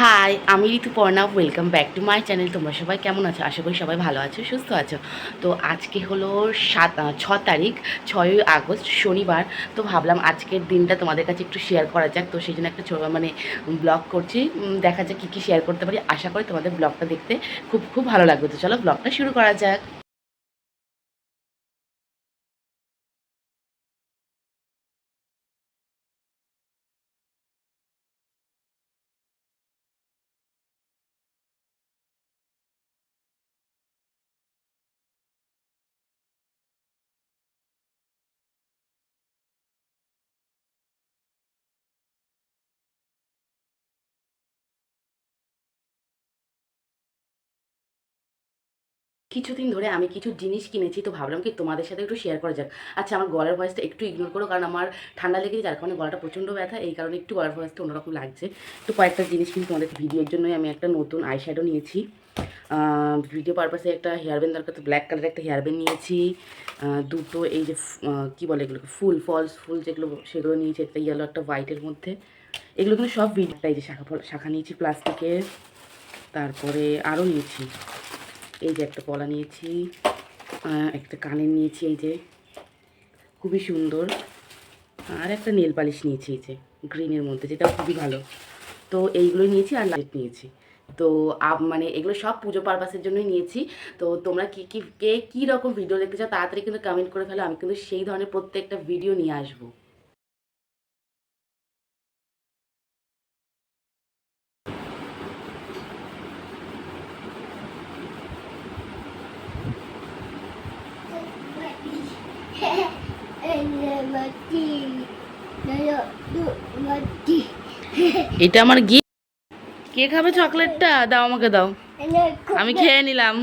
High, আমি Rituparna. Welcome back to my channel. তোমরা সবাই কেমন আছো? আশা করি সবাই ভালো আছো, সুস্থ আছো। তো আজকে হলো 6 তারিখ, 6ই আগস্ট, শনিবার। তো ভাবলাম আজকের দিনটা তোমাদের কাছে একটু শেয়ার করা যাক। তো সেই জন্য একটা ব্লগ করছি। দেখা যাক কী কী শেয়ার করতে পারি। আশা করি তোমাদের ব্লগটা দেখতে খুব খুব ভালো লাগবে। তো চলো ব্লগটা শুরু করা যাক। কিছুদিন ধরে আমি কিছু জিনিস কিনেছি, তো ভাবলাম কি তোমাদের সাথে একটু শেয়ার করা যাক। আচ্ছা, আমার গলার ভয়েসটা একটু ইগনোর করো, কারণ আমার ঠান্ডা লেগেছে, যার কারণে গলাটা প্রচণ্ড ব্যথা। এই কারণে একটু গলার ভয়েসটা অন্যরকম লাগছে। তো কয়েকটা জিনিস কিন্তু তোমাদের ভিডিওর জন্যই আমি একটা নতুন আইশ্যাডো নিয়েছি। ভিডিও পারপাসে একটা হেয়ার ব্যান্ড দরকার, তো ব্ল্যাক কালারের একটা হেয়ার ব্যান্ড নিয়েছি। দুটো এই যে কী বলে এগুলোকে, ফলস ফুল যেগুলো, সেগুলো নিয়েছি। একটা ইয়েলো, একটা হোয়াইটের মধ্যে। এগুলো কিন্তু সব ভিডিওটা, এই যে শাখা নিয়েছি প্লাস্টিকের। তারপরে আরও নিয়েছি, এই যে একটা পলা নিয়েছি, একটা কানের নিয়েছি, এই যে খুবই সুন্দর। আর একটা নেল পালিশ নিয়েছি, এই যে গ্রিনের মধ্যে, যেটা খুবই ভালো। তো এইগুলোই নিয়েছি, আর লাইট নিয়েছি। তো মানে এগুলো সব পুজো পারপাসের জন্যই নিয়েছি। তো তোমরা কে কী রকম ভিডিও দেখতে চাও তাড়াতাড়ি কিন্তু কমেন্ট করে ফেলো, আমি কিন্তু সেই ধরনের প্রত্যেকটা ভিডিও নিয়ে আসবো। এটা আমার গিফট। কে খাবে চকলেটটা? দাও, আমাকে দাও, আমি খেয়ে নিলাম।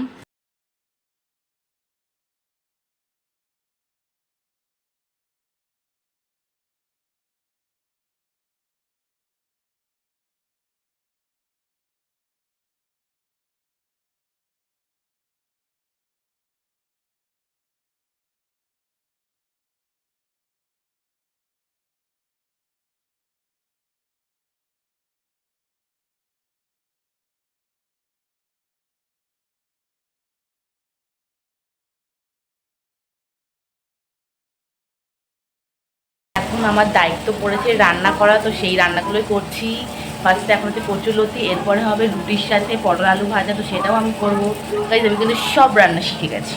এখন আমার দায়িত্ব পড়েছে রান্না করা, তো সেই রান্নাগুলোই করছি। ফার্স্টে এখন হচ্ছে কচুলতি, এরপরে হবে রুটির সাথে পটল আলু ভাজা, তো সেটাও আমি করবো। তাই আমি কিন্তু সব রান্না শিখে গেছি।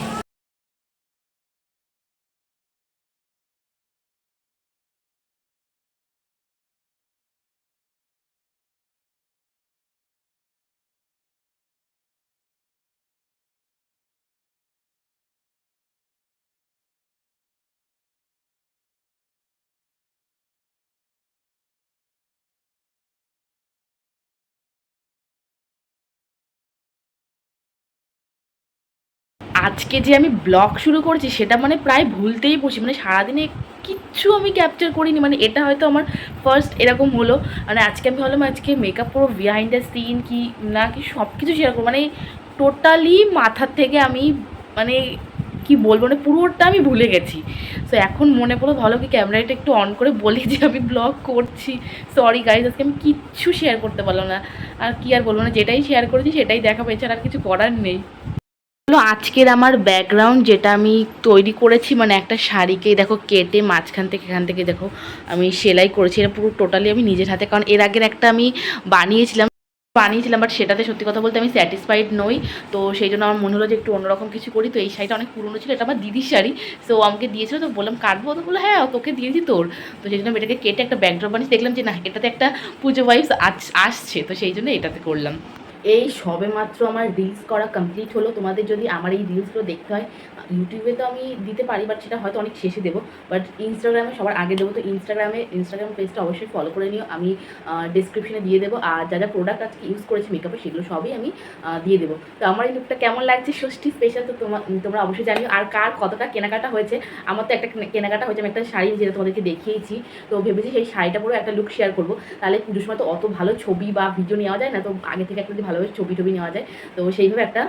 আজকে যে আমি ব্লগ শুরু করেছি সেটা মানে প্রায় ভুলতেই বসি, মানে সারাদিনে কিচ্ছু আমি ক্যাপচার করিনি। মানে এটা হয়তো আমার ফার্স্ট এরকম হলো। মানে আজকে আমি ভাবলাম আজকে মেকআপ পুরো বিহাইন্ড দ্য সিন কি না কি সব কিছু শেয়ার করবো। মানে টোটালি মাথার থেকে আমি মানে কি বলবো, মানে পুরোটা আমি ভুলে গেছি। তো এখন মনে পড়ো, ভালো কি ক্যামেরাটা একটু অন করে বলি যে আমি ব্লগ করছি। সরি গাইজ, আজকে আমি কিচ্ছু শেয়ার করতে পারলাম না। আর কি আর বলবো, না যেটাই শেয়ার করেছি সেটাই দেখাবো, এছাড়া আর কিছু করার নেই। হলো আজকের আমার ব্যাকগ্রাউন্ড, যেটা আমি তৈরি করেছি, মানে একটা শাড়িকে দেখো কেটে মাঝখান থেকে এখান থেকে দেখো আমি সেলাই করেছি। এটা পুরো টোটালি আমি নিজের হাতে, কারণ এর আগের একটা আমি বানিয়েছিলাম বাট সেটাতে সত্যি কথা বলতে আমি স্যাটিসফাইড নই। তো সেই জন্য আমার মনে হলো যে একটু অন্যরকম কিছু করি। তো এই শাড়িটা অনেক পুরনো ছিল, এটা আমার দিদির শাড়ি। তো আমাকে দিয়েছিল, তো বললাম কাটবো, তো বললো হ্যাঁ তোকে দিয়েছি তোর। তো সেই জন্য আমি এটাকে কেটে একটা ব্যাকড্রপ বানিয়ে দেখলাম যে না, এটাতে একটা পুজো ভাইবস আসছে, তো সেই জন্য এটাতে করলাম। এই সবে মাত্র আমার রিলস করা কমপ্লিট হলো। তোমাদের যদি আমার এই রিলসগুলো দেখতে হয়, ইউটিউবে তো আমি দিতে পারি, বাট সেটা হয়তো অনেক শেষে দেবো। বাট ইনস্টাগ্রামে সবার আগে দেবো। তো ইনস্টাগ্রাম পেজটা অবশ্যই ফলো করে নিও, আমি ডিসক্রিপশনে দিয়ে দেবো। আর যা যা প্রোডাক্ট আজকে ইউজ করেছি মেকআপে, সেগুলো সবই আমি দিয়ে দেবো। তো আমার এই লুকটা কেমন লাগছে ষষ্ঠী স্পেশাল, তো তোমরা অবশ্যই জানিও। আর কার কতটা কেনাকাটা হয়েছে। আমার তো একটা কেনাকাটা হয়েছে, আমি একটা শাড়ি যেটা তোমাদেরকে দেখিয়েছি। তো ভেবেছি সেই শাড়িটা পুরো একটা লুক শেয়ার করবো। তাহলে পুজোর সময় তো অত ভালো ছবি বা ভিডিও নেওয়া যায় না, তো আগে থেকে একটা যদি ভালোভাবে ছবি টবি নেওয়া যায়, তো সেইভাবে একটা